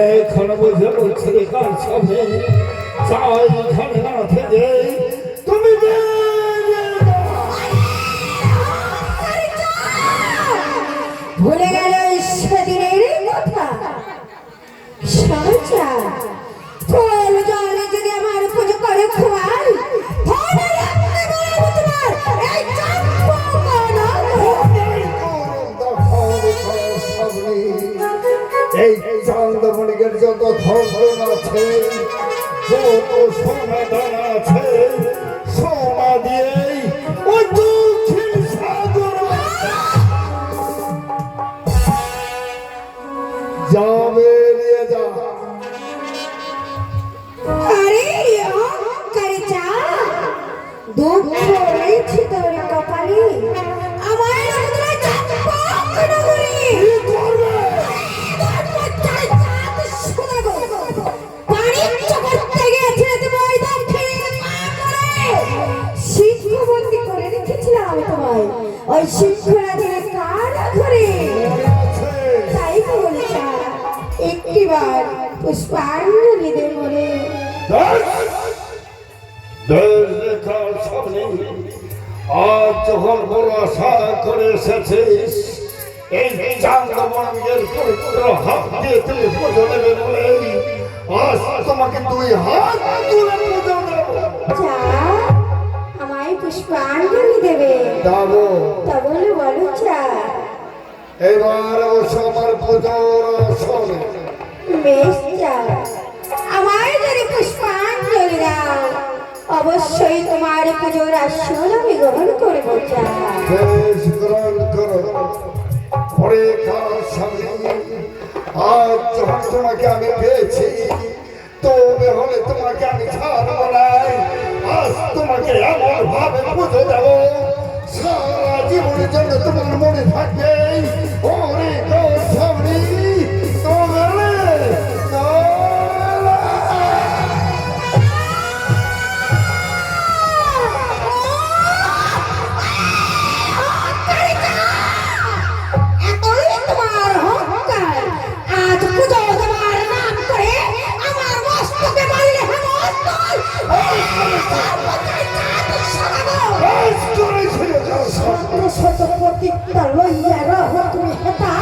এখন বুঝে বলছি কার সামনে চাই খানে না থেকে তুমি ভুলে গেল সেদিনের কথা সহজা কোল জলে যদি আমার পুজো করে খোয়াল এই চান্দমণিকের যত ধর্ম আছে যত সমাধান আছে সোনা দিয়েই ওই দক্ষিণ সাগর যাবে নিয়ে যা। আরে করে চা দুঃখ রয়েছে তোর কপালে আমার ওই শিক্ষার কার ঘরে তাই বলেছা একটিবার পুষ্পাঞ্জলি দে মরে আজ যখন বড় আশা করে এসেছিস এই চান্দমণিকের পবিত্র হাত দিয়ে তুমি পুজো দেবে বলে আজ তোমাকে দুই হাত তুলে পুজো দেবো। আমায় পুষ্পাঞ্জলি দেবে তা বলে বলো চা এবার অবশ্য আমার পুজোর শোনে বেশ চা আমায় যদি পুষ্পাঞ্জলি দাও অবশ্যই তোমার পুজোর আসন আমি গ্রহণ করবো চা বেশ গ্রহণ করো। পরে কার সামনে আজ যখন তোমাকে আমি পেয়েছি তবে হলে তোমাকে আমি ছাড়বো নাই। আজ তোমাকে এমন ভাবে পুজো দেবো সারা জীবনের জন্য তোমার মনে থাকবে ওরে সামনে শত প্রতিজ্ঞা লইয়া রহ তুমি হেতা